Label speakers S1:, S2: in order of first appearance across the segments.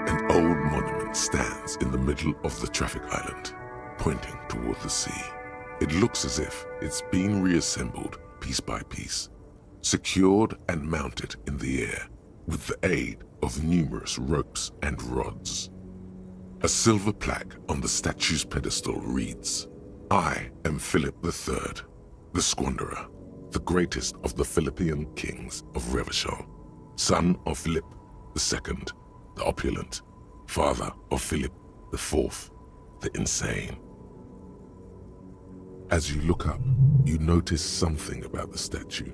S1: An old monument stands in the middle of the traffic island, pointing toward the sea. It looks as if it's been reassembled piece by piece, secured and mounted in the air with the aid of numerous ropes and rods. A silver plaque on the statue's pedestal reads, "I am Philip III, the Squanderer, the greatest of the Philippian kings of Revachol, son of Philip II, the opulent, father of Philip IV, the insane." As you look up, you notice something about the statue.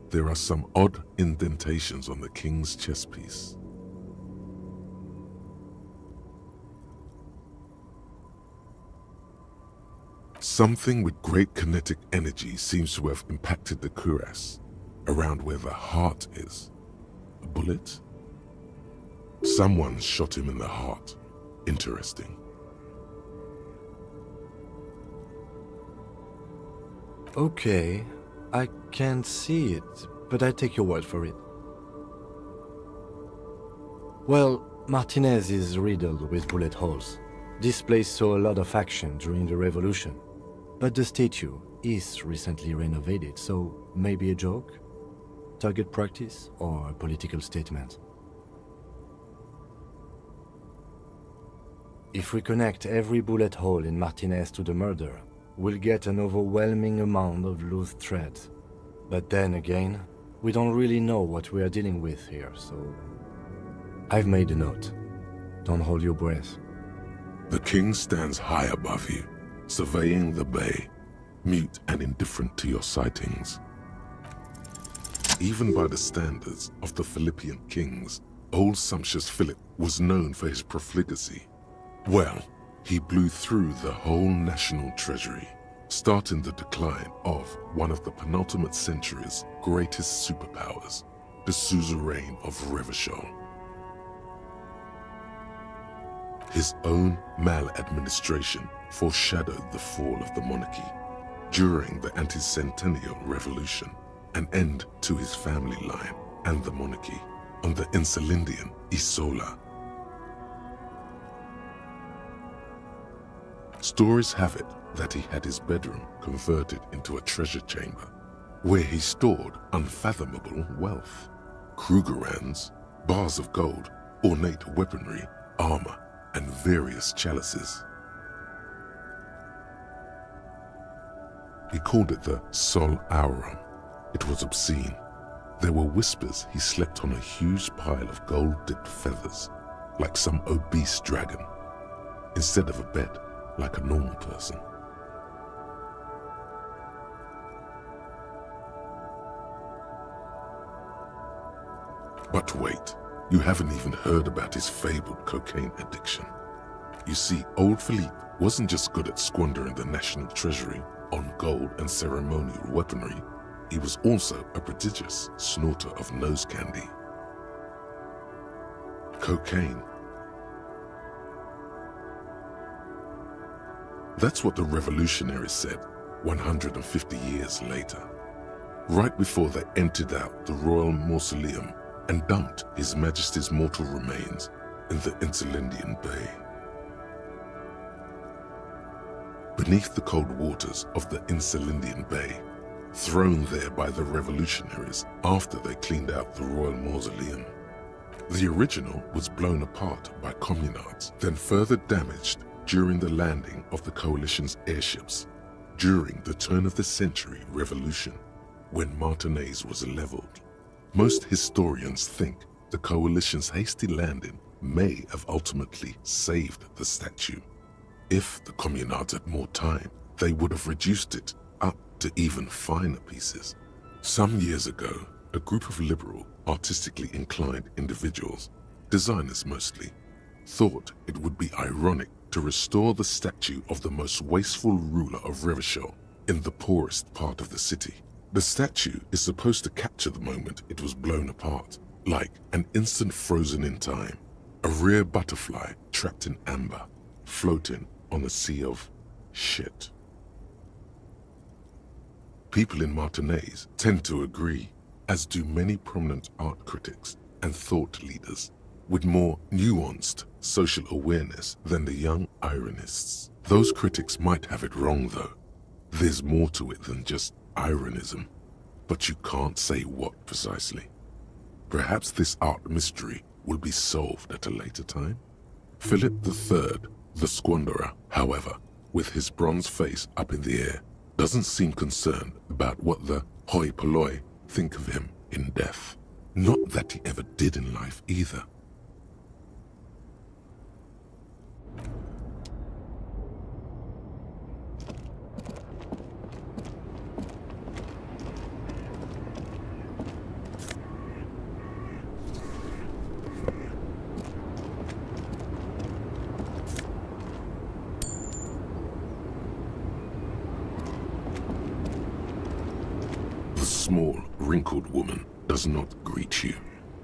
S1: There are some odd indentations on the king's chest piece. Something with great kinetic energy seems to have impacted the cuirass, around where the heart is. A bullet? Someone shot him in the heart. Interesting.
S2: Okay, I can't see it, but I take your word for it. Well, Martinez is riddled with bullet holes. This place saw a lot of action during the revolution. But the statue is recently renovated, so maybe a joke? Target practice or a political statement? If we connect every bullet hole in Martinez to the murder, we'll get an overwhelming amount of loose threads. But then again, we don't really know what we are dealing with here, so... I've made a note. Don't hold your breath.
S1: The king stands high above you, surveying the bay, mute and indifferent to your sightings. Even by the standards of the Philippian kings, old sumptuous Philip was known for his profligacy. Well, he blew through the whole national treasury, starting the decline of one of the penultimate century's greatest superpowers, the suzerain of Revachol. His own maladministration foreshadowed the fall of the monarchy. During the anti-centennial revolution, an end to his family line and the monarchy on the Insulindian Isola. Stories have it that he had his bedroom converted into a treasure chamber, where he stored unfathomable wealth. Krugerrands, bars of gold, ornate weaponry, armor, and various chalices. He called it the Sol Aurum. It was obscene. There were whispers he slept on a huge pile of gold-dipped feathers, like some obese dragon, instead of a bed, like a normal person. But wait, you haven't even heard about his fabled cocaine addiction. You see, old Philippe wasn't just good at squandering the national treasury on gold and ceremonial weaponry, he was also a prodigious snorter of nose candy. Cocaine. That's what the revolutionaries said 150 years later, right before they emptied out the royal mausoleum and dumped His Majesty's mortal remains in the Insulindian Bay. Beneath the cold waters of the Insulindian Bay, thrown there by the revolutionaries after they cleaned out the royal mausoleum. The original was blown apart by communards, then further damaged during the landing of the coalition's airships during the turn-of-the-century revolution, when Martinez was leveled. Most historians think the coalition's hasty landing may have ultimately saved the statue. If the communards had more time, they would have reduced it up to even finer pieces. Some years ago, a group of liberal, artistically inclined individuals, designers mostly, thought it would be ironic to restore the statue of the most wasteful ruler of Revachol in the poorest part of the city. The statue is supposed to capture the moment it was blown apart, like an instant frozen in time, a rare butterfly trapped in amber, floating on a sea of shit. People in Martinez tend to agree, as do many prominent art critics and thought leaders. with more nuanced social awareness than the young ironists. Those critics might have it wrong, though. There's more to it than just ironism, but you can't say what precisely. Perhaps this art mystery will be solved at a later time? Philip III, the Squanderer, however, with his bronze face up in the air, doesn't seem concerned about what the hoi polloi think of him in death. Not that he ever did in life either. The small, wrinkled woman does not greet you.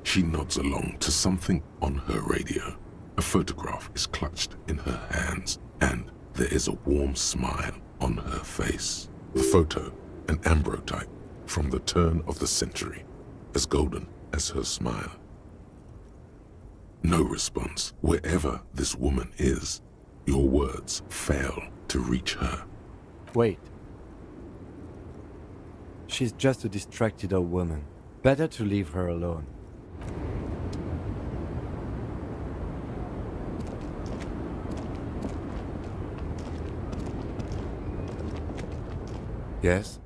S1: She nods along to something on her radio. A photograph is clutched in her hands, and there is a warm smile on her face. The photo, an ambrotype from the turn of the century, as golden as her smile. No response. Wherever this woman is, your words fail to reach her.
S2: Wait. She's just a distracted old woman. Better to leave her alone. Yes?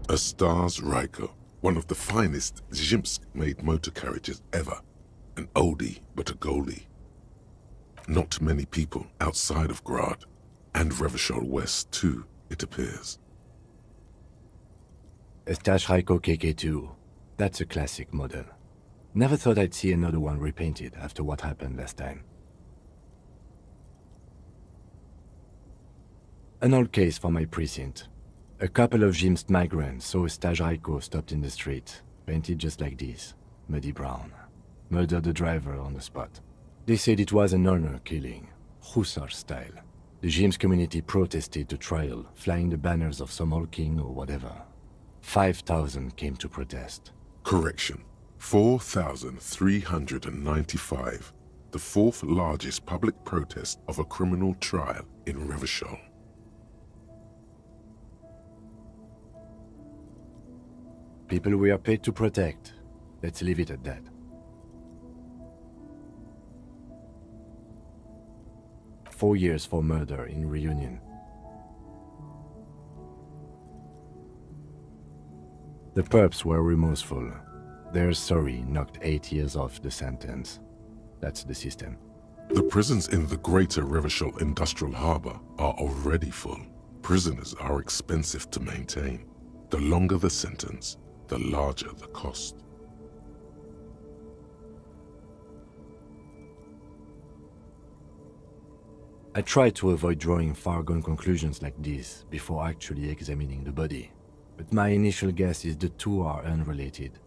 S1: A Stars Ryko, one of the finest Zhimsk-made motor carriages ever. An oldie but a goldie. Not many people outside of Grad, and Revachol West too, it appears.
S2: A Stash Ryko KK2. That's a classic model. Never thought I'd see another one repainted after what happened last time. An old case for my precinct. A couple of Zhimsk migrants saw a Stash Ryko stopped in the street, painted just like this, muddy brown. Murdered the driver on the spot. They said it was an honor killing, Hussar style. The Zhimsk community protested the trial, flying the banners of some old king or whatever. 5,000 came to protest.
S1: Correction. 4,395. The fourth largest public protest of a criminal trial in Revachol.
S2: People we are paid to protect. Let's leave it at that. Four years for murder in Reunion. The perps were remorseful. Their sorry knocked 8 years off the sentence. That's the system.
S1: The prisons in the greater Revachol industrial harbor are already full. Prisoners are expensive to maintain. The longer the sentence, the larger the cost.
S2: I tried to avoid drawing far-gone conclusions like this before actually examining the body, but my initial guess is the two are unrelated.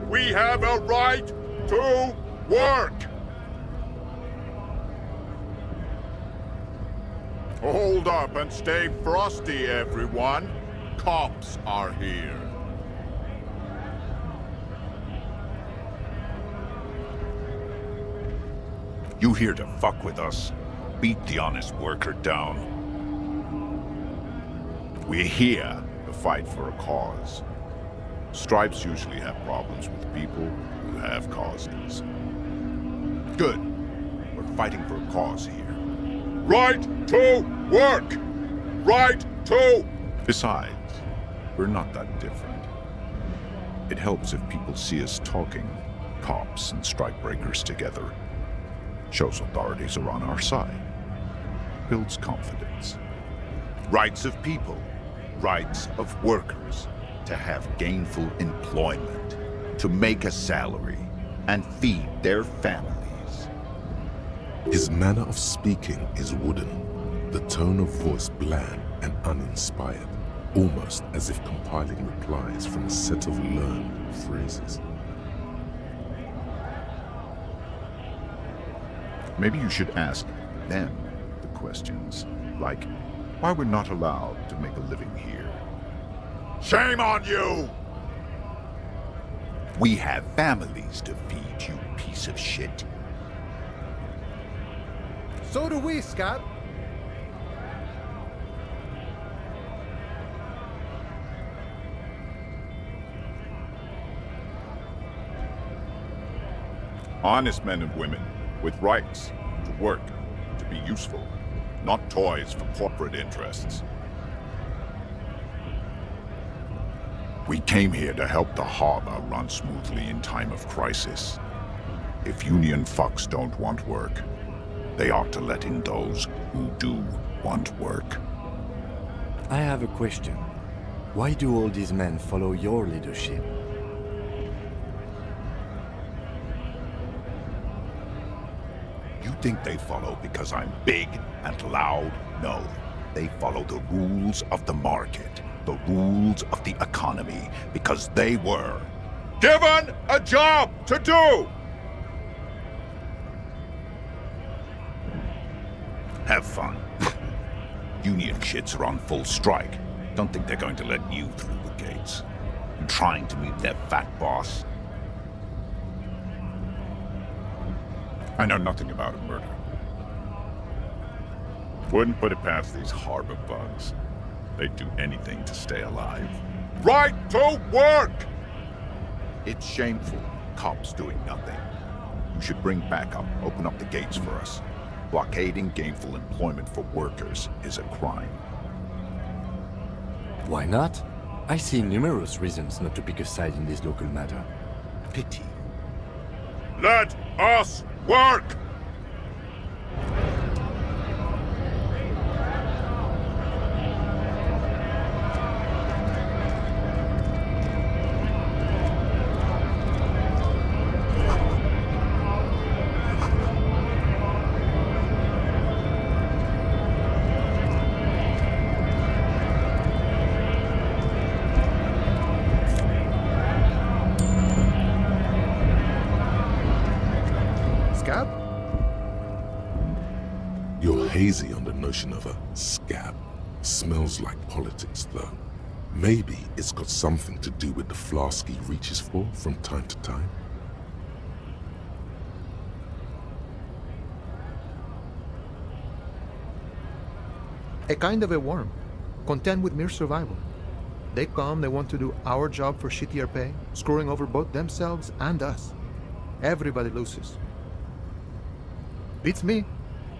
S3: We have a right to work! Hold up and stay frosty, everyone. Cops are here.
S4: You here to fuck with us? Beat the honest worker down.
S3: We're here to fight for a cause. Stripes usually have problems with people who have causes. Good. We're fighting for a cause here. Right to work! Right to...
S4: Besides,
S3: We're not that different. It helps if people see us talking, cops and strikebreakers together. Shows authorities are on our side. Builds confidence. Rights of people, rights of workers, to have gainful employment, to make a salary, and feed their families.
S1: His manner of speaking is wooden, the tone of voice bland and uninspired, almost as if compiling replies from a set of learned phrases.
S3: Maybe you should ask them the questions, like why we're not allowed to make a living here. Shame on you! We have families to feed, you piece of shit.
S5: So do we, Scott.
S3: Honest men and women with rights to work, to be useful, not toys for corporate interests. We came here to help the harbor run smoothly in time of crisis. If union fucks don't want work, they ought to let in those who do want work.
S2: I have a question. Why do all these men follow your leadership?
S3: You think they follow because I'm big and loud? No. They follow the rules of the market, the rules of the economy, because they were given a job to do! Have fun. Union shits are on full strike. Don't think they're going to let you through the gates. I'm trying to meet their fat boss. I know nothing about a murder. Wouldn't put it past these harbor bugs. They'd do anything to stay alive. Right to work! It's shameful. Cops doing nothing. You should bring backup, open up the gates for us. Blockading gainful employment for workers is a crime.
S2: Why not? I see numerous reasons not to pick a side in this local matter. Pity.
S3: Let us work!
S5: Scab?
S1: You're hazy on the notion of a scab. Smells like politics, though. Maybe it's got something to do with the flask he reaches for from time to time.
S5: A kind of a worm, content with mere survival. They come, they want to do our job for shittier pay, screwing over both themselves and us. Everybody loses. Beats me.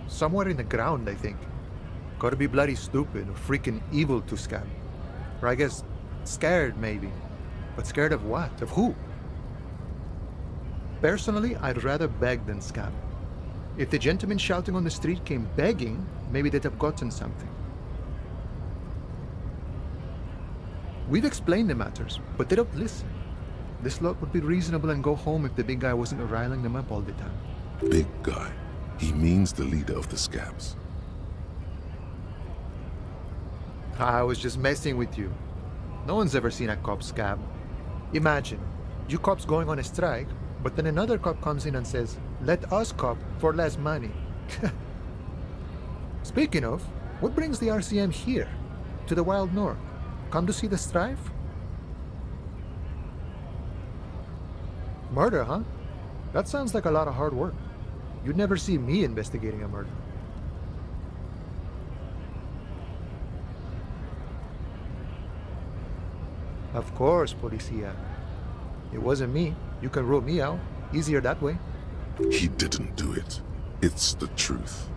S5: Somewhere in the ground, I think. Gotta be bloody stupid or freaking evil to scab. Or I guess scared, maybe. But scared of what? Of who? Personally, I'd rather beg than scab. If the gentleman shouting on the street came begging, maybe they'd have gotten something. We've explained the matters, but they don't listen. This lot would be reasonable and go home if the big guy wasn't riling them up all the time.
S1: Big guy. He means the leader of the scabs.
S5: I was just messing with you. No one's ever seen a cop scab. Imagine, you cops going on a strike, but then another cop comes in and says, "Let us cop for less money." Speaking of, what brings the RCM here? To the Wild North? Come to see the strife? Murder, huh? That sounds like a lot of hard work. You'd never see me investigating a murder. Of course, Policia. It wasn't me. You can rule me out. Easier that way.
S1: He didn't do it. It's the truth.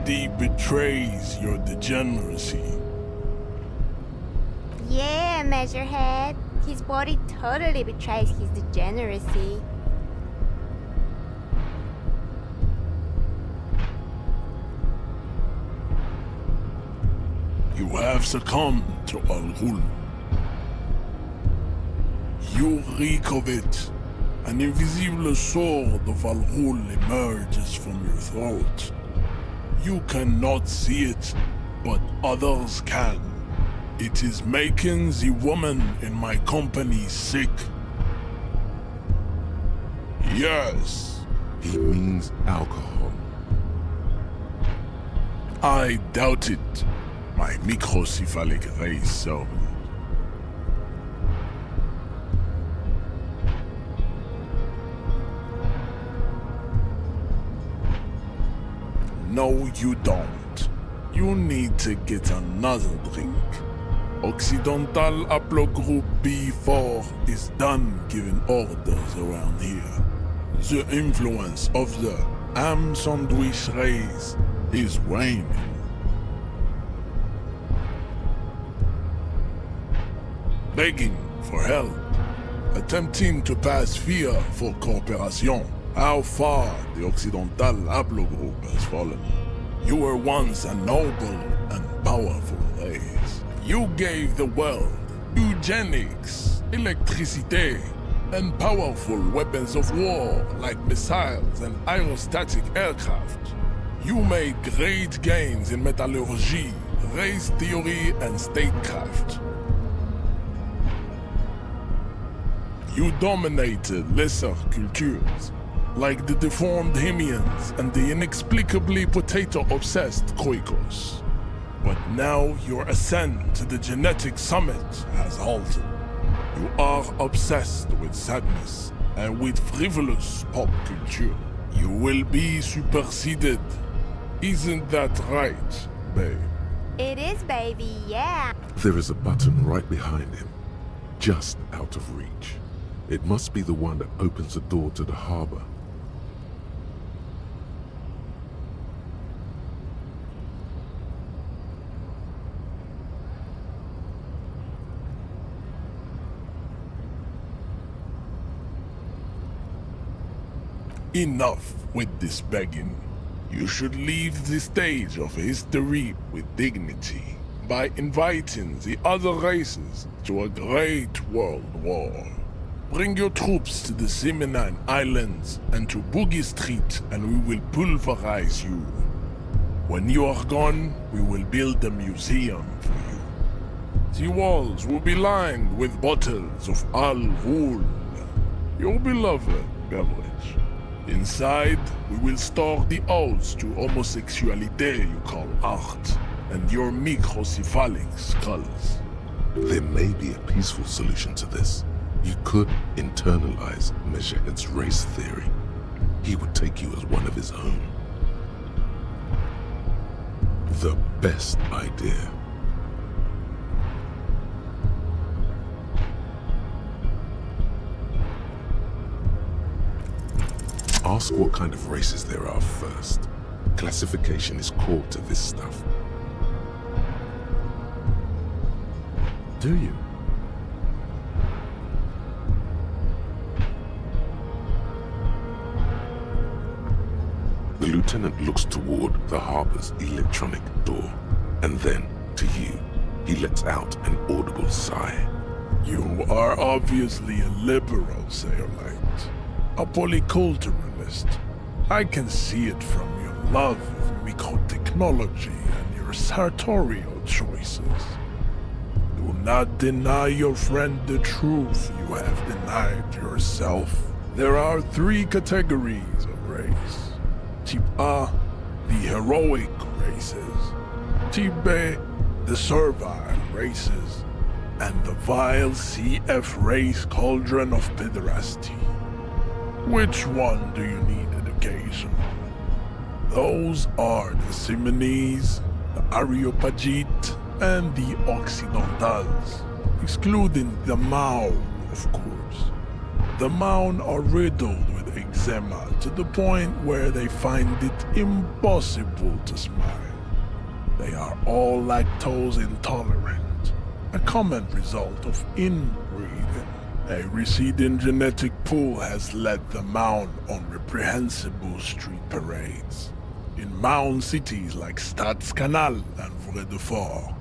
S6: body betrays your degeneracy.
S7: Yeah, Measurehead. His body totally betrays his degeneracy.
S6: You have succumbed to Al-Ghul. You reek of it. An invisible sword of Al-Ghul emerges from your throat. You cannot see it, but others can. It is making the woman in my company sick. Yes,
S1: He means alcohol.
S6: I doubt it, my microcephalic race servant. No, you don't. You need to get another drink. Occidental Haplogroup B4 is done giving orders around here. The influence of the ham sandwich race is waning. Begging for help. Attempting to pass fear for cooperation. How far the Occidental Haplogroup has fallen. You were once a noble and powerful race. You gave the world eugenics, electricity, and powerful weapons of war like missiles and aerostatic aircraft. You made great gains in metallurgy, race theory, and statecraft. You dominated lesser cultures, like the deformed Hemians and the inexplicably potato-obsessed Khoikos. But now your ascent to the genetic summit has halted. You are obsessed with sadness and with frivolous pop culture. You will be superseded. Isn't that right, babe?
S7: It is, baby, yeah.
S1: There is a button right behind him, just out of reach. It must be the one that opens the door to the harbor.
S6: Enough with this begging. You should leave the stage of history with dignity by inviting the other races to a great world war. Bring your troops to the Simonine Islands and to Boogie Street and we will pulverize you. When you are gone, we will build a museum for you. The walls will be lined with bottles of Al-Ghul, your beloved beverage. Inside, we will store the odes to homosexuality you call art, and your microcephalic skulls.
S1: There may be a peaceful solution to this. You could internalize Measurehead's race theory. He would take you as one of his own. The best idea. Ask what kind of races there are first. Classification is core to this stuff.
S2: Do you?
S1: The lieutenant looks toward the harbor's electronic door, and then, to you, he lets out an audible sigh.
S6: You are obviously a liberal, Sayerlight. A polyculturalist. I can see it from your love of microtechnology and your sartorial choices. Do not deny your friend the truth you have denied yourself. There are 3 categories of race. Type A, the heroic races. Type B, the servile races. And the vile CF race cauldron of pederasty. Which one do you need education on? Those are the Simonese, the Areopagite, and the Occidentals, excluding the Maun, of course. The Maun are riddled with eczema to the point where they find it impossible to smile. They are all lactose intolerant, a common result of inbreeding. A receding genetic pool has led them out on reprehensible street parades in mound cities like Stadskanal and Vredefort,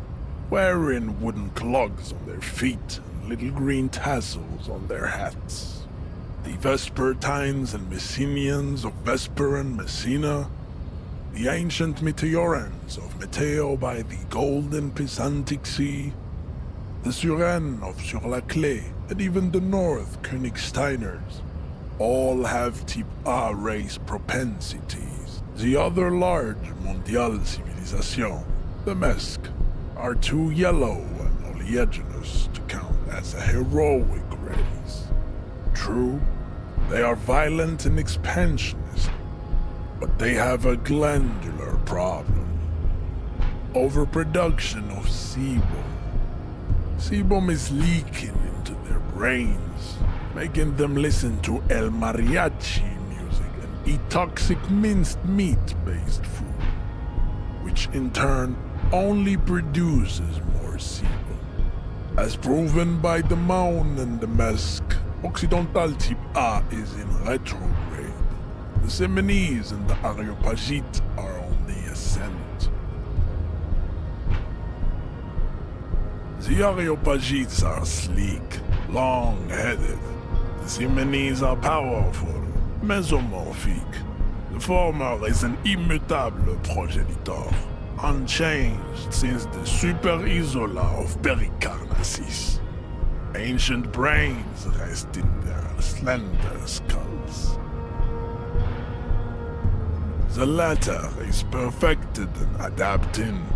S6: wearing wooden clogs on their feet and little green tassels on their hats. The Vespertines and Messenians of Vesper and Messina, the ancient Meteorans of Meteo by the golden Pisantic Sea, the Suren of Sur-la-Clé, and even the North Königsteiners, all have type A race propensities. The other large Mondial civilization, the Mesk, are too yellow and oleaginous to count as a heroic race. True, they are violent and expansionist, but they have a glandular problem. Overproduction of sebum. Sebum is leaking into their brains, making them listen to El Mariachi music and eat toxic minced meat-based food, which in turn only produces more sebum. As proven by the Maun and the Mesk, Occidental type A is in retrograde. The Semenese and the Areopagites are on the ascent. The Areopagites are sleek, long-headed. The Semenese are powerful, mesomorphic. The former is an immutable progenitor, unchanged since the Super Isola of Pericarnassus. Ancient brains rest in their slender skulls. The latter is perfected and adapting.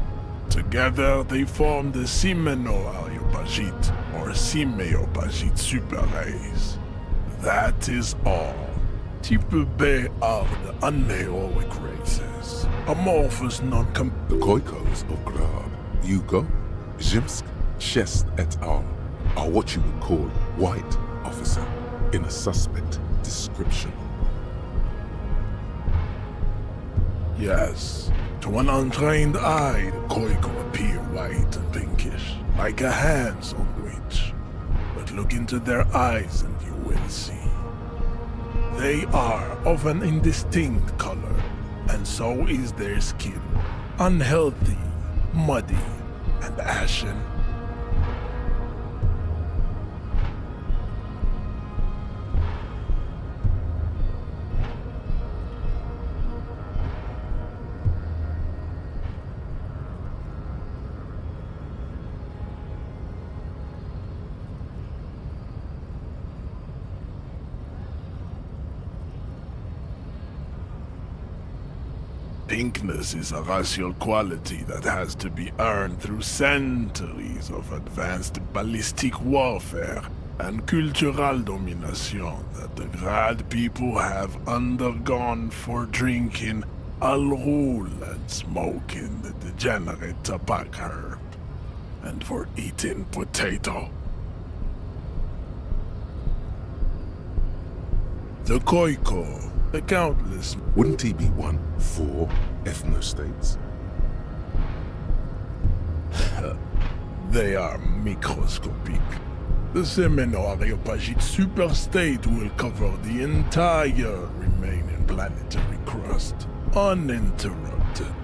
S6: Together they form the Simeno-Areopagite or Simeopagite superrace. That is all. Type B are the unheroic races, amorphous
S1: The Khoikos of Grad, Yugo, Zhimsk, Shest et al. Are what you would call white, officer, in a suspect description.
S6: Yes, to an untrained eye, the Khoiko appear white and pinkish, like a hand sandwich. But look into their eyes and you will see. They are of an indistinct color, and so is their skin. Unhealthy, muddy, and ashen. Pinkness is a racial quality that has to be earned through centuries of advanced ballistic warfare and cultural domination that the Grad people have undergone for drinking Al Rul and smoking the degenerate tobacco herb, and for eating potato. The Khoiko, the countless...
S1: Wouldn't he be one for ethnostates?
S6: They are microscopic. The Semeno-Areopagite superstate will cover the entire remaining planetary crust, uninterrupted.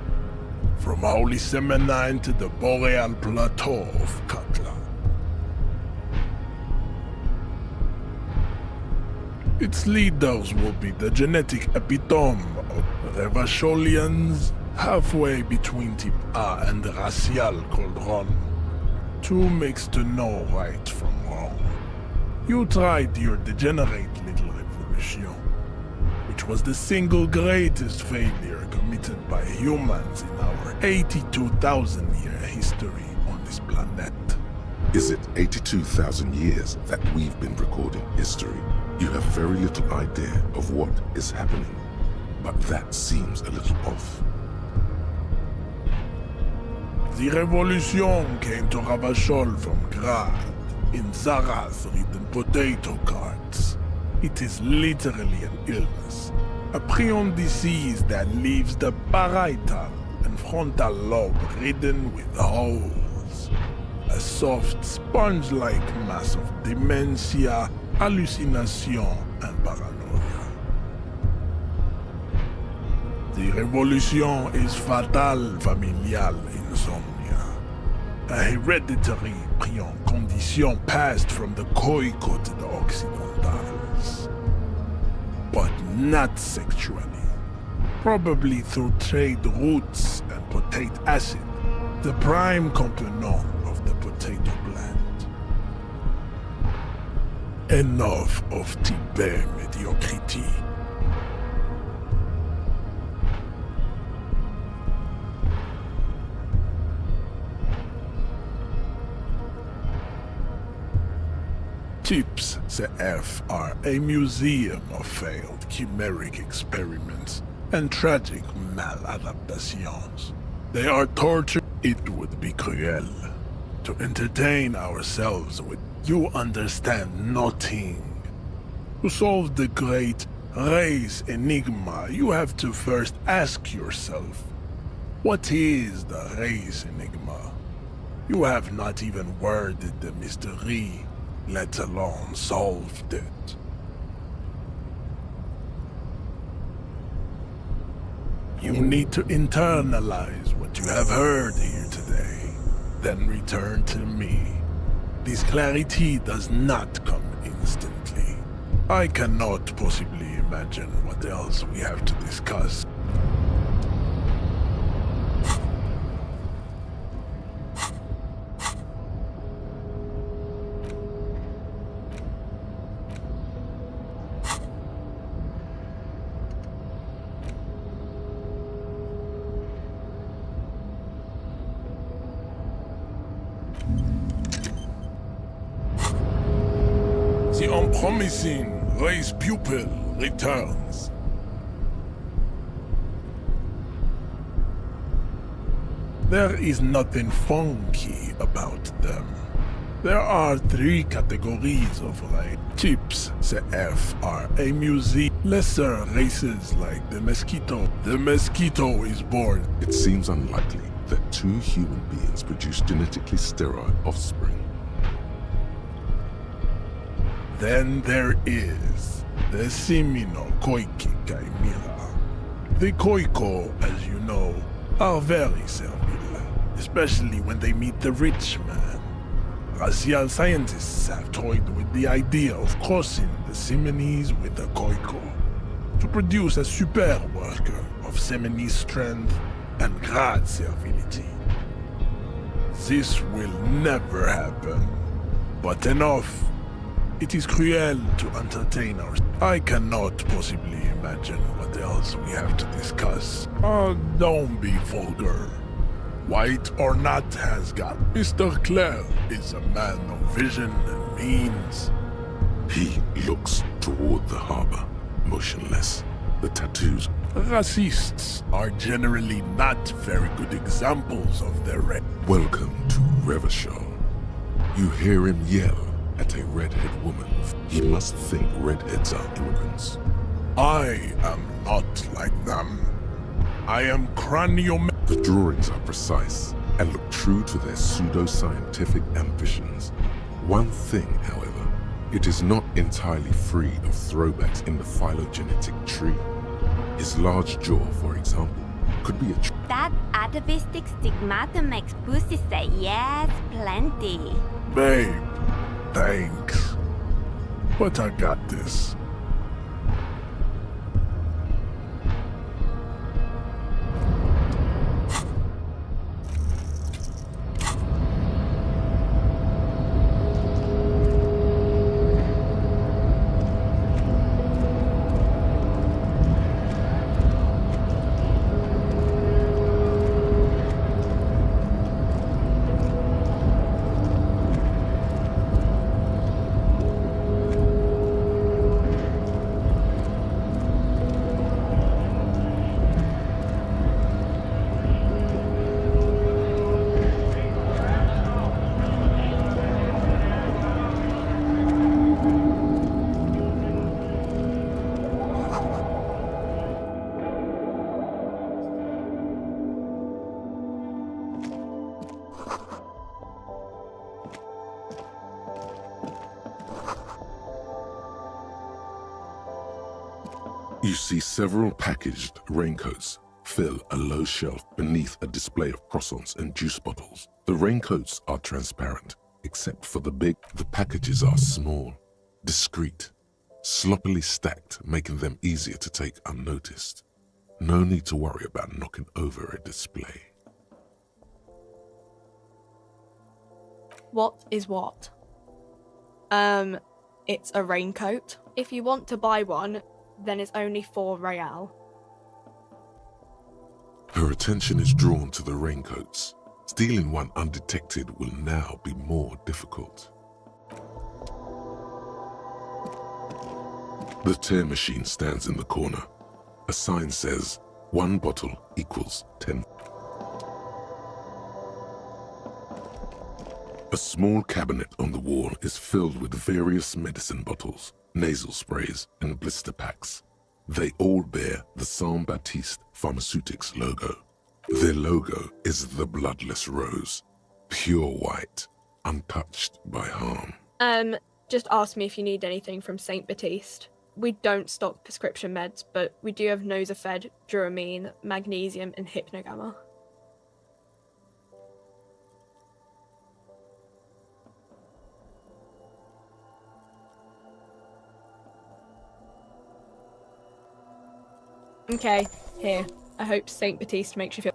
S6: From Holy Semenine to the Boreal Plateau of Katla. Its leaders will be the genetic epitome of Revacholians, halfway between type A and racial Coldron. Two mixed to know right from wrong. You tried your degenerate little revolution, which was the single greatest failure committed by humans in our 82,000-year history on this planet.
S1: Is it 82,000 years that we've been recording history? You have very little idea of what is happening, but that seems a little off.
S6: The revolution came to Ravachol from Grad, in Zarath ridden potato carts. It is literally an illness. A prion disease that leaves the parietal and frontal lobe ridden with holes. A soft, sponge-like mass of dementia, hallucination, and paranoia. The revolution is fatal familial insomnia. A hereditary prion condition passed from the coico to the occidentals. But not sexually. Probably through trade routes and potate acid, the prime component of the potato plant. Enough of Tibet mediocrity. Chips CF are a museum of failed chimeric experiments and tragic maladaptations. They are torture. It would be cruel to entertain ourselves with you understand nothing. To solve the great race enigma, you have to first ask yourself, what is the race enigma? You have not even worded the mystery, let alone solved it. You need to internalize what you have heard here today, then return to me. This clarity does not come instantly. I cannot possibly imagine what else we have to discuss. The unpromising race pupil returns. There is nothing funky about them. There are 3 categories of race. Chips CF are a museum. Lesser races like the mosquito. The mosquito is born.
S1: It seems unlikely that 2 human beings produce genetically sterile offspring.
S6: Then there is the Semino-Koiki Chimera. The Koiko, as you know, are very servile, especially when they meet the rich man. Racial scientists have toyed with the idea of crossing the Semines with the Koiko to produce a super worker of Semini strength and grad servility. This will never happen, but enough. It is cruel to entertain our... I cannot possibly imagine what else we have to discuss. Don't be vulgar. White or not has got... Mr. Clare is a man of vision and means.
S1: He looks toward the harbor, motionless. The tattoos.
S6: Racists are generally not very good examples of their race.
S1: Welcome to Revachol. You hear him yell at a redhead woman. He must think redheads are immigrants.
S6: I am not like them. I am cranium...
S1: The drawings are precise and look true to their pseudo-scientific ambitions. One thing, however, it is not entirely free of throwbacks in the phylogenetic tree. His large jaw, for example, could be a...
S7: That atavistic stigmata makes pussy say yes, plenty.
S6: Babe, thanks. But I got this.
S1: You see several packaged raincoats fill a low shelf beneath a display of croissants and juice bottles. The raincoats are transparent, except for the big. The packages are small, discreet, sloppily stacked, making them easier to take unnoticed. No need to worry about knocking over a display.
S8: What is what? It's a raincoat. If you want to buy one, then it's only 4 real.
S1: Her attention is drawn to the raincoats. Stealing one undetected will now be more difficult. The tear machine stands in the corner. A sign says, 1 bottle equals 10. A small cabinet on the wall is filled with various medicine bottles, nasal sprays, and blister packs. They all bear the Saint-Baptiste Pharmaceutics logo. Their logo is the bloodless rose, pure white, untouched by harm.
S8: Just ask me if you need anything from Saint Baptiste. We don't stock prescription meds, but we do have Nosafed, Duramine, Magnesium, and Hypnogamma. Okay, here. I hope Saint Baptiste makes you feel...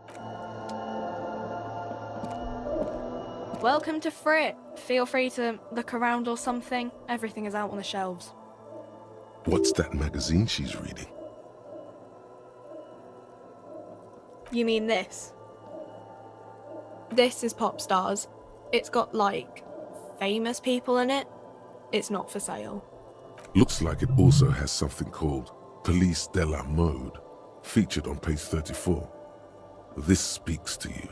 S8: Welcome to Frit. Feel free to look around or something. Everything is out on the shelves.
S1: What's that magazine she's reading?
S8: You mean this? This is Pop Stars. It's got, like, famous people in it. It's not for sale.
S1: Looks like it also has something called Police de la Mode, featured on page 34. This speaks to you.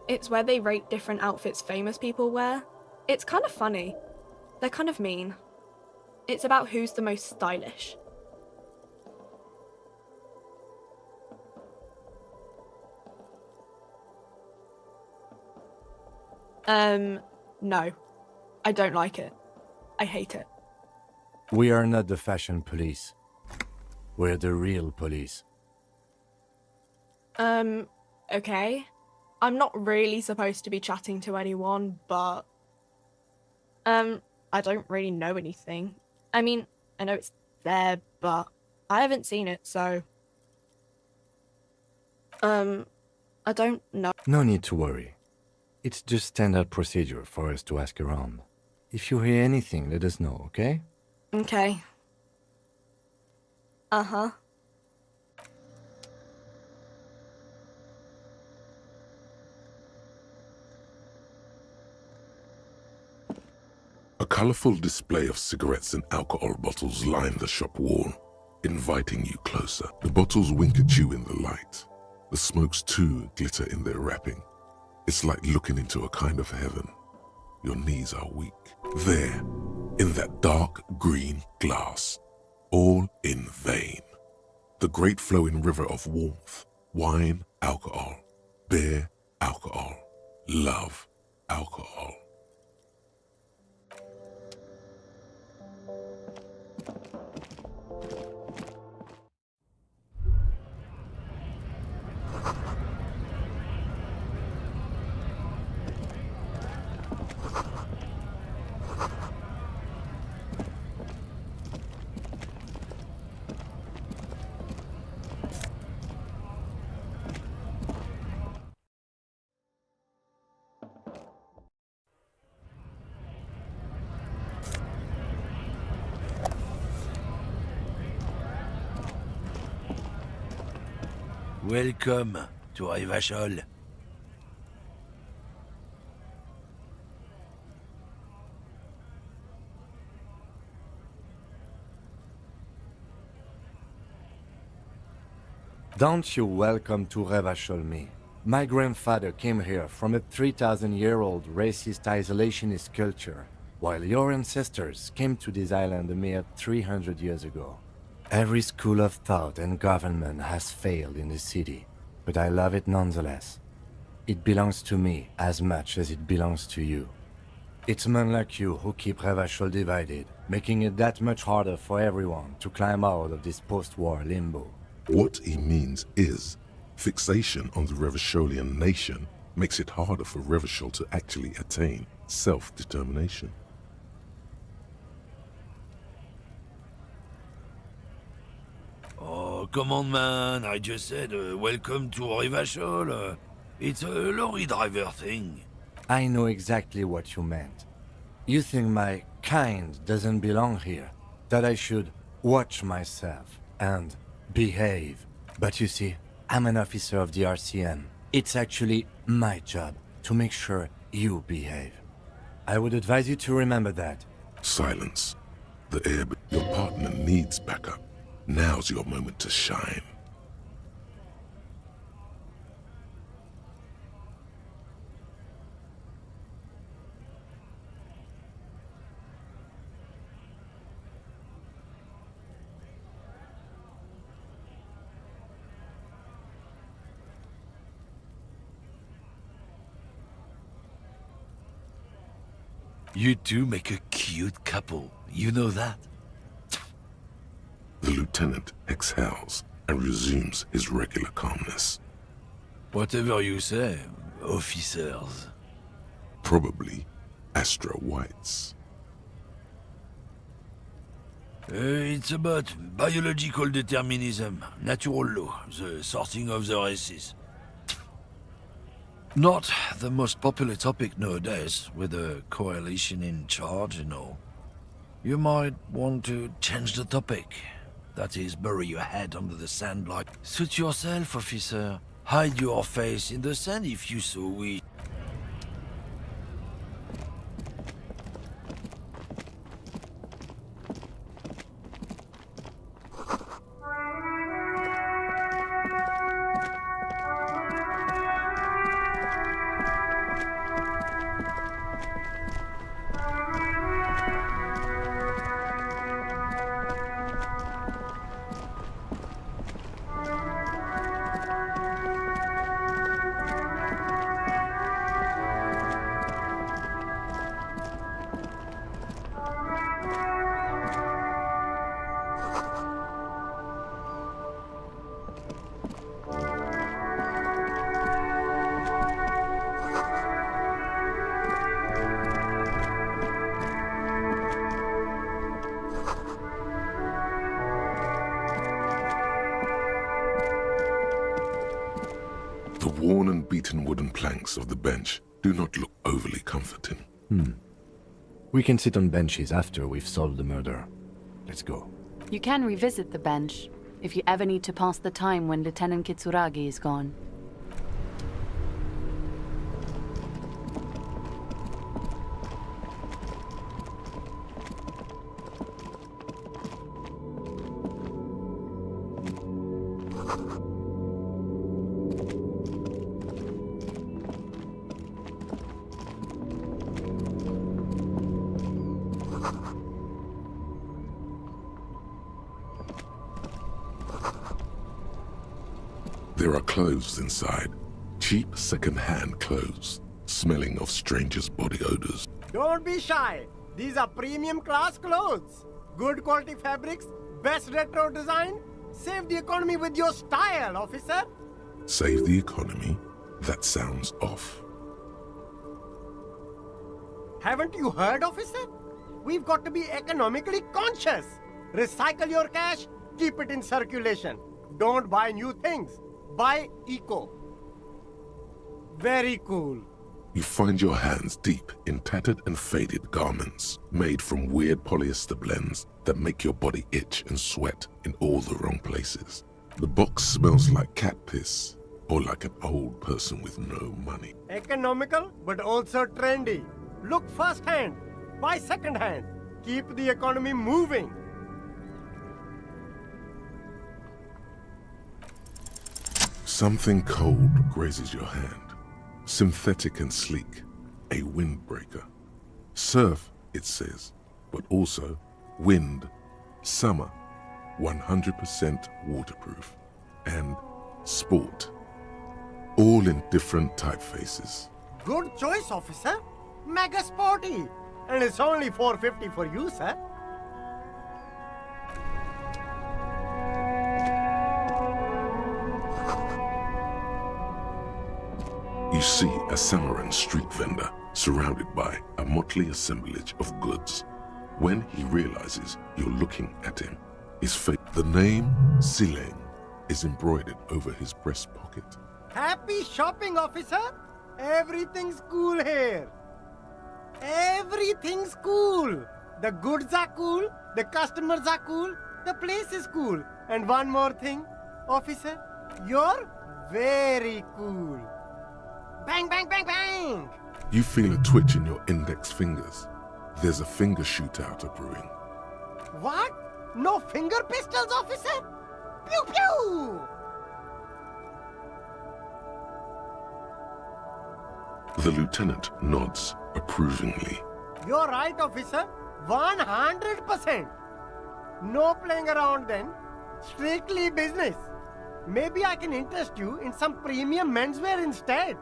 S8: It's where they rate different outfits famous people wear. It's kind of funny. They're kind of mean. It's about who's the most stylish. No. I don't like it. I hate it.
S2: We are not the fashion police. We're the real police.
S8: Okay. I'm not really supposed to be chatting to anyone, but... I don't really know anything. I mean, I know it's there, but I haven't seen it, so... I don't know.
S2: No need to worry. It's just standard procedure for us to ask around. If you hear anything, let us know, okay?
S8: Okay. Uh-huh.
S1: A colorful display of cigarettes and alcohol bottles line the shop wall, inviting you closer. The bottles wink at you in the light. The smokes too glitter in their wrapping. It's like looking into a kind of heaven. Your knees are weak. There, in that dark green glass, all in vain. The great flowing river of warmth, wine, alcohol, beer, alcohol, love, alcohol.
S9: Welcome to Revachol.
S2: Don't you welcome to Revachol me. My grandfather came here from a 3,000-year-old racist isolationist culture. while your ancestors came to this island a mere 300 years ago. Every school of thought and government has failed in this city, but I love it nonetheless. It belongs to me as much as it belongs to you. It's men like you who keep Revachol divided, making it that much harder for everyone to climb out of this post-war limbo.
S1: What he means is, fixation on the Revacholian nation makes it harder for Revachol to actually attain self-determination.
S9: Oh, come on, man. I just said, welcome to Revachol. It's a lorry driver thing.
S2: I know exactly what you meant. You think my kind doesn't belong here, that I should watch myself and behave. But you see, I'm an officer of the RCM. It's actually my job to make sure you behave. I would advise you to remember that.
S1: Silence. The air, your partner needs backup. Now's your moment to shine.
S9: You two make a cute couple. You know that?
S1: The lieutenant exhales and resumes his regular calmness.
S9: Whatever you say, officers.
S1: Probably Astra Whites.
S9: It's about biological determinism, natural law, the sorting of the races. Not the most popular topic nowadays, with the coalition in charge and all. You might want to change the topic. That is, bury your head under the sand like... Suit yourself, officer. Hide your face in the sand if you so wish.
S1: The worn and beaten wooden planks of the bench do not look overly comforting.
S2: We can sit on benches after we've solved the murder. Let's go.
S10: You can revisit the bench, if you ever need to pass the time when Lieutenant Kitsuragi is gone.
S1: There are clothes inside. Cheap second-hand clothes, smelling of strangers' body odors.
S11: Don't be shy. These are premium class clothes. Good quality fabrics, best retro design. Save the economy with your style, officer.
S1: Save the economy? That sounds off.
S11: Haven't you heard, officer? We've got to be economically conscious. Recycle your cash, keep it in circulation. Don't buy new things. Buy eco. Very cool.
S1: You find your hands deep in tattered and faded garments made from weird polyester blends that make your body itch and sweat in all the wrong places. The box smells like cat piss or like an old person with no money.
S11: Economical, but also trendy. Look first-hand, buy second-hand. Keep the economy moving.
S1: Something cold grazes your hand. Synthetic and sleek, a windbreaker. Surf it says, but also wind, summer, 100% waterproof, and sport, all in different typefaces.
S11: Good choice, officer. Mega sporty. And it's only $450 for you, sir.
S1: You see a Samaran street vendor surrounded by a motley assemblage of goods. When he realizes you're looking at him, his face, the name Sileng, is embroidered over his breast pocket.
S11: Happy shopping, officer. Everything's cool here. Everything's cool. The goods are cool, the customers are cool, the place is cool. And one more thing, officer, you're very cool. Bang, bang, bang, bang!
S1: You feel a twitch in your index fingers. There's a finger shootout brewing.
S11: What? No finger pistols, officer? Pew pew!
S1: The lieutenant nods approvingly.
S11: You're right, officer. 100%. No playing around then. Strictly business. Maybe I can interest you in some premium menswear instead.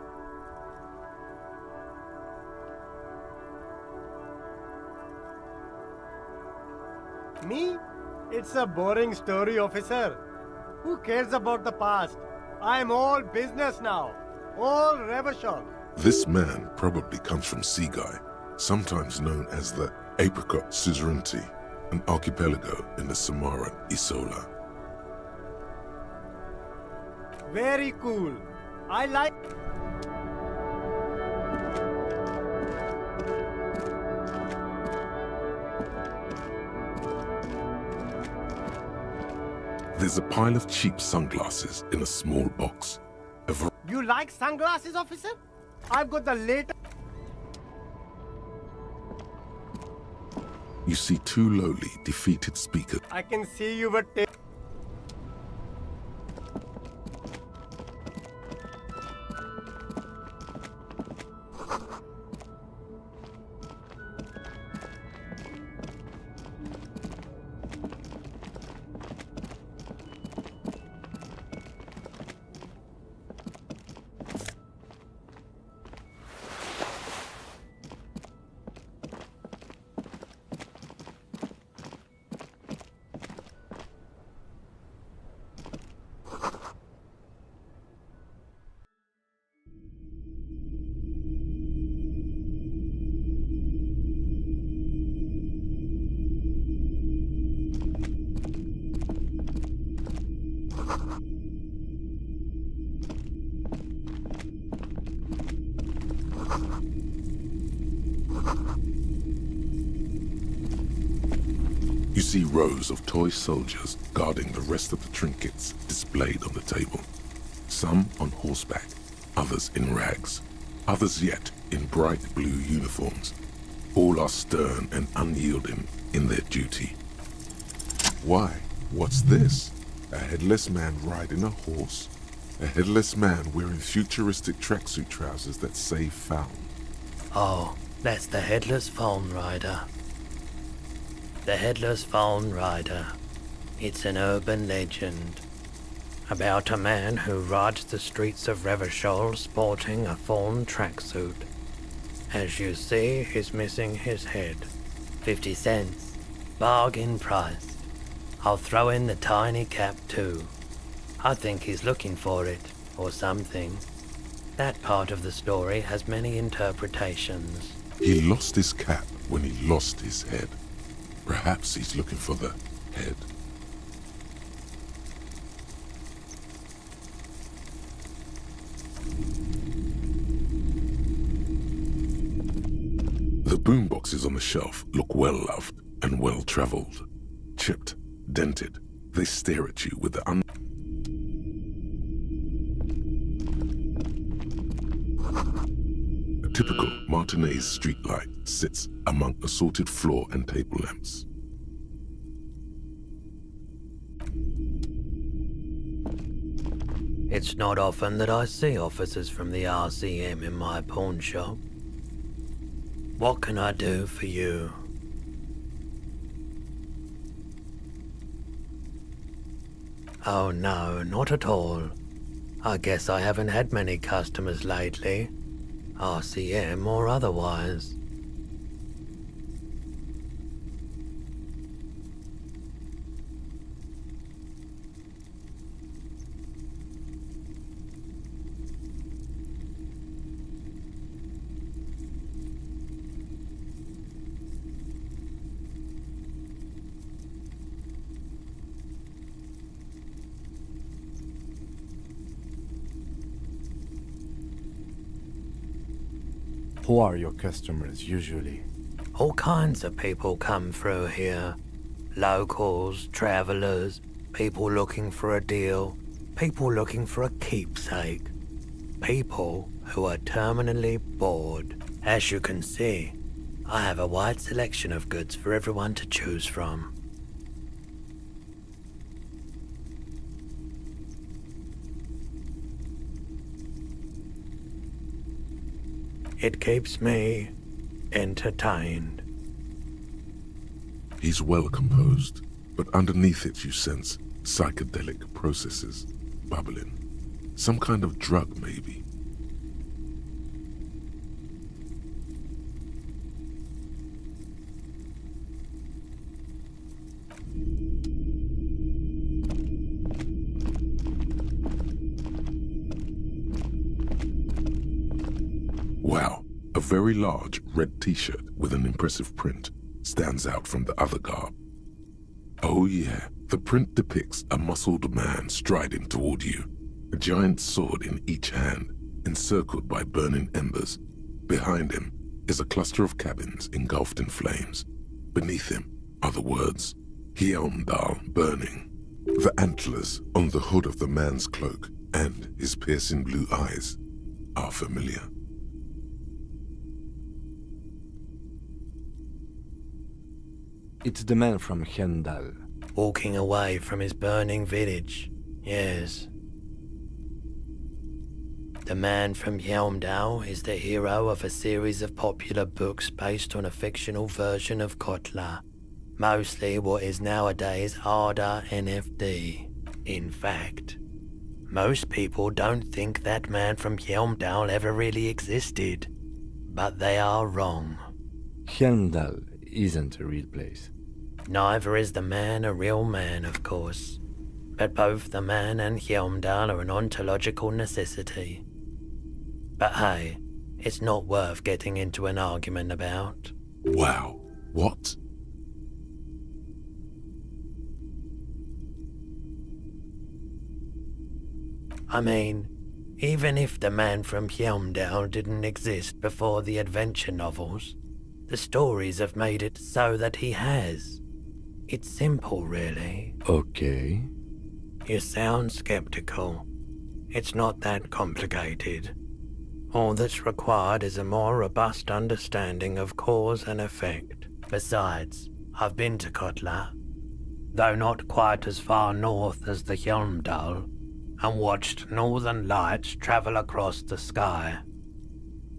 S11: Me? It's a boring story, officer. Who cares about the past? I'm all business now. All Revachol.
S1: This man probably comes from Seaguy, sometimes known as the Apricot Suzerainty, an archipelago in the Samaran Isola.
S11: Very cool. I like...
S1: There's a pile of cheap sunglasses in a small box.
S11: You like sunglasses, officer? I've got the latest...
S1: You see two lowly, defeated speakers.
S11: I can see you were...
S1: You see rows of toy soldiers guarding the rest of the trinkets displayed on the table. Some on horseback, others in rags, others yet in bright blue uniforms. All are stern and unyielding in their duty. Why, what's this? A headless man riding a horse? A headless man wearing futuristic tracksuit trousers that say found.
S12: Oh, that's the Headless Phone Rider. The Headless Phone Rider. It's an urban legend about a man who rides the streets of Revachol sporting a fawn tracksuit. As you see, he's missing his head. 50 cents. Bargain price. I'll throw in the tiny cap too. I think he's looking for it, or something. That part of the story has many interpretations.
S1: He lost his cap when he lost his head. Perhaps he's looking for the head. The boomboxes on the shelf look well-loved and well-traveled. Chipped, dented, they stare at you with the A typical Martinez streetlight sits among assorted floor and table lamps.
S12: It's not often that I see officers from the RCM in my pawn shop. What can I do for you? Oh no, not at all. I guess I haven't had many customers lately, RCM or otherwise.
S2: Who are your customers usually?
S12: All kinds of people come through here. Locals, travelers, people looking for a deal, people looking for a keepsake. People who are terminally bored. As you can see, I have a wide selection of goods for everyone to choose from. It keeps me entertained.
S1: He's well composed, but underneath it you sense psychedelic processes bubbling. Some kind of drug, maybe. Wow, a very large red t-shirt with an impressive print stands out from the other garb. Oh yeah, the print depicts a muscled man striding toward you, a giant sword in each hand, encircled by burning embers. Behind him is a cluster of cabins engulfed in flames. Beneath him are the words, Hjelmdal burning. The antlers on the hood of the man's cloak and his piercing blue eyes are familiar.
S2: It's the man from Hjelmdal.
S12: Walking away from his burning village, yes. The man from Hjelmdal is the hero of a series of popular books based on a fictional version of Kotla, mostly what is nowadays Arda NFD. In fact, most people don't think that man from Hjelmdal ever really existed, but they are wrong.
S2: Hjelmdal isn't a real place.
S12: Neither is the man a real man, of course, but both the man and Hjelmdal are an ontological necessity. But hey, it's not worth getting into an argument about.
S1: Wow, what?
S12: I mean, even if the man from Hjelmdal didn't exist before the adventure novels, the stories have made it so that he has. It's simple, really.
S2: Okay.
S12: You sound skeptical. It's not that complicated. All that's required is a more robust understanding of cause and effect. Besides, I've been to Kotla, though not quite as far north as the Hjelmdal, and watched northern lights travel across the sky.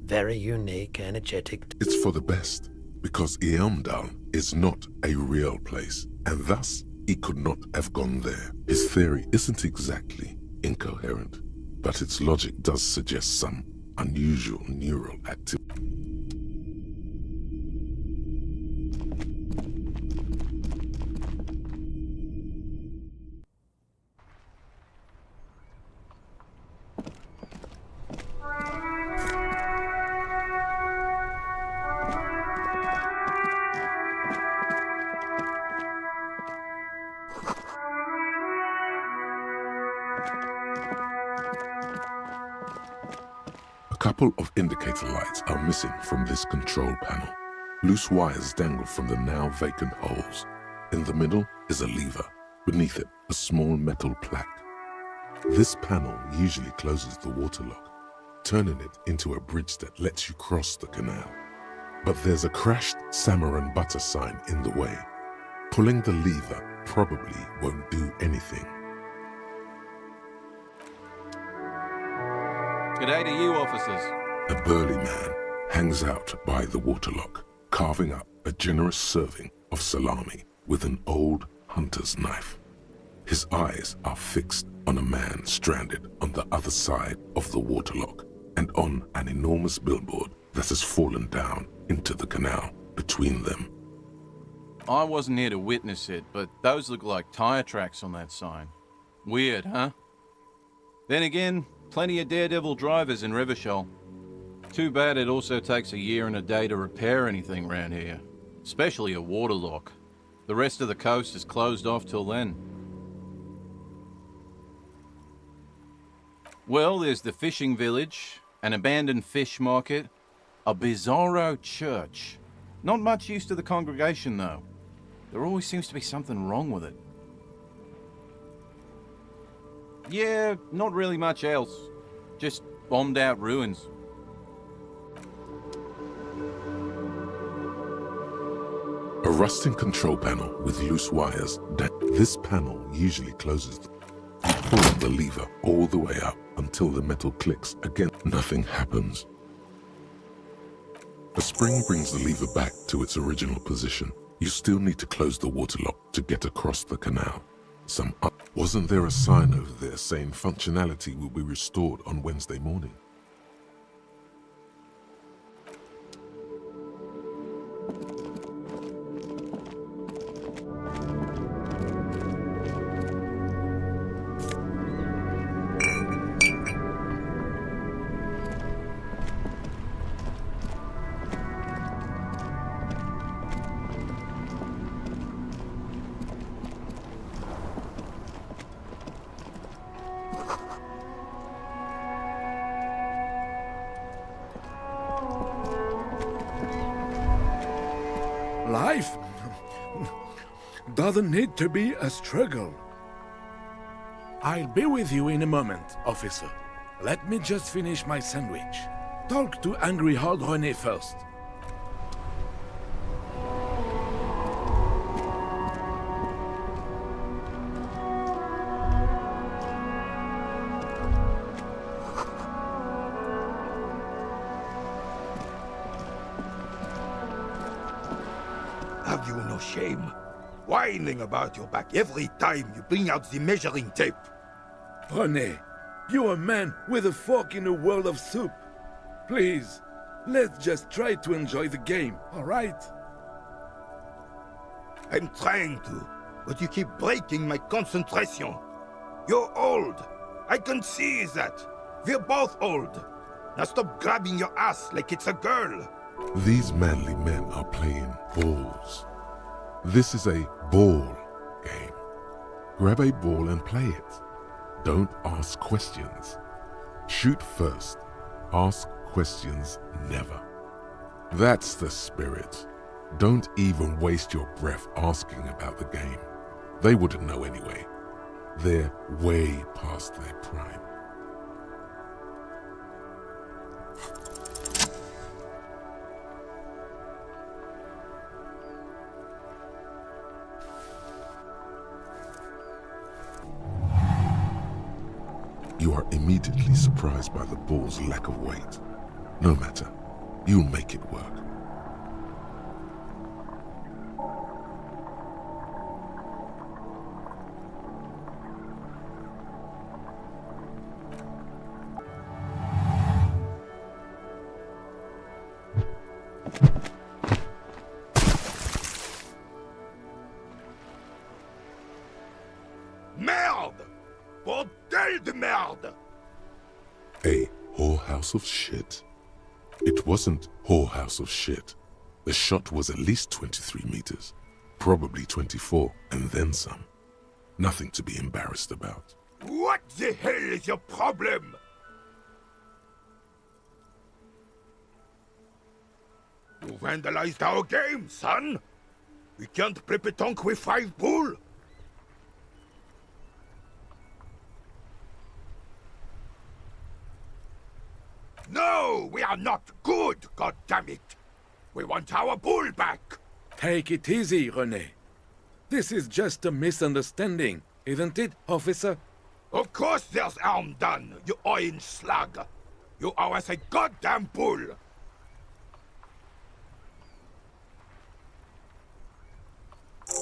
S12: Very unique, energetic.
S1: It's for the best, because Hjelmdal is not a real place, and thus he could not have gone there. His theory isn't exactly incoherent, but its logic does suggest some unusual neural activity. A couple of indicator lights are missing from this control panel. Loose wires dangle from the now vacant holes. In the middle is a lever. Beneath it, a small metal plaque. This panel usually closes the water lock, turning it into a bridge that lets you cross the canal. But there's a crashed salmon and butter sign in the way. Pulling the lever probably won't do anything.
S13: Good day to you, officers.
S1: A burly man hangs out by the waterlock, carving up a generous serving of salami with an old hunter's knife. His eyes are fixed on a man stranded on the other side of the waterlock and on an enormous billboard that has fallen down into the canal between them.
S13: I wasn't here to witness it, but those look like tire tracks on that sign. Weird, huh? Then again, plenty of daredevil drivers in Revachol. Too bad it also takes a year and a day to repair anything around here. Especially a waterlock. The rest of the coast is closed off till then. Well, there's the fishing village, an abandoned fish market, a bizarro church. Not much use to the congregation, though. There always seems to be something wrong with it. Yeah, not really much else. Just bombed out ruins.
S1: A rusting control panel with loose wires. This panel usually closes. You pull the lever all the way up until the metal clicks again. Nothing happens. A spring brings the lever back to its original position. You still need to close the waterlock to get across the canal. Wasn't there a sign over there saying functionality will be restored on Wednesday morning?
S6: Life doesn't need to be a struggle. I'll be with you in a moment, officer. Let me just finish my sandwich. Talk to Angry Hard René first.
S14: Have you no shame? Whining about your back every time you bring out the measuring tape.
S6: René, you're a man with a fork in a world of soup. Please, let's just try to enjoy the game, all right?
S14: I'm trying to, but you keep breaking my concentration. You're old. I can see that. We're both old. Now stop grabbing your ass like it's a girl.
S1: These manly men are playing balls. This is a ball game. Grab a ball and play it. Don't ask questions. Shoot first. Ask questions never. That's the spirit. Don't even waste your breath asking about the game. They wouldn't know anyway. They're way past their prime. You are immediately surprised by the ball's lack of weight. No matter, you'll make it work.
S14: Merde! Bordel de merde!
S1: A whorehouse of shit? It wasn't whorehouse of shit. The shot was at least 23 meters, probably 24, and then some. Nothing to be embarrassed about.
S14: What the hell is your problem? You vandalized our game, son! We can't play pétanque with 5 bull! No, we are not good, goddammit! We want our bull back!
S6: Take it easy, René. This is just a misunderstanding, isn't it, officer?
S14: Of course there's harm done, you orange slug! You owe us a goddamn bull!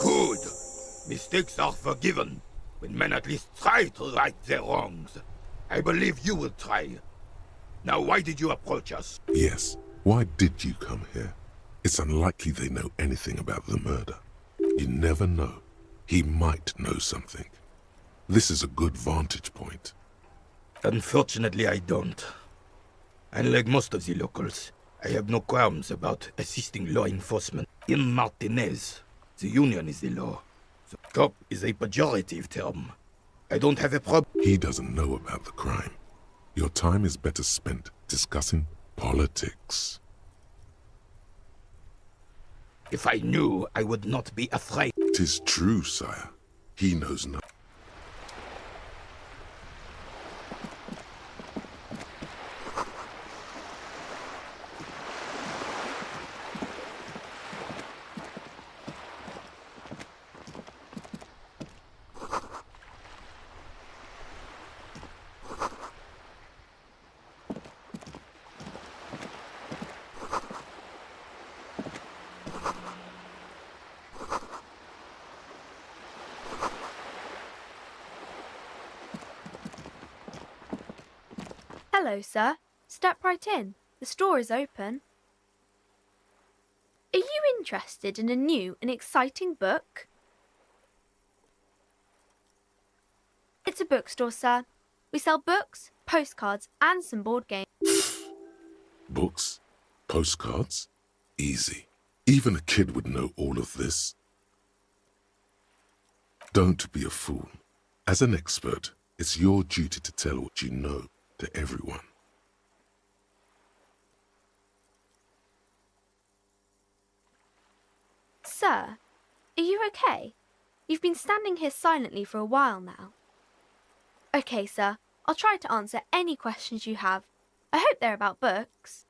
S14: Good. Mistakes are forgiven. when men at least try to right their wrongs. I believe you will try. Now, why did you approach us?
S1: Yes, why did you come here? It's unlikely they know anything about the murder. You never know. He might know something. This is a good vantage point.
S14: Unfortunately, I don't. Unlike most of the locals, I have no qualms about assisting law enforcement. In Martinez, the union is the law. The cop is a pejorative term. I don't have a problem.
S1: He doesn't know about the crime. Your time is better spent discussing politics.
S14: If I knew, I would not be afraid.
S1: 'Tis true, sire. He knows nothing.
S7: Hello, sir. Step right in. The store is open. Are you interested in a new and exciting book? It's a bookstore, sir. We sell books, postcards, and some board games.
S1: Books? Postcards? Easy. Even a kid would know all of this. Don't be a fool. As an expert, it's your duty to tell what you know to everyone.
S7: Sir, are you okay? You've been standing here silently for a while now. Okay, sir. I'll try to answer any questions you have. I hope they're about books.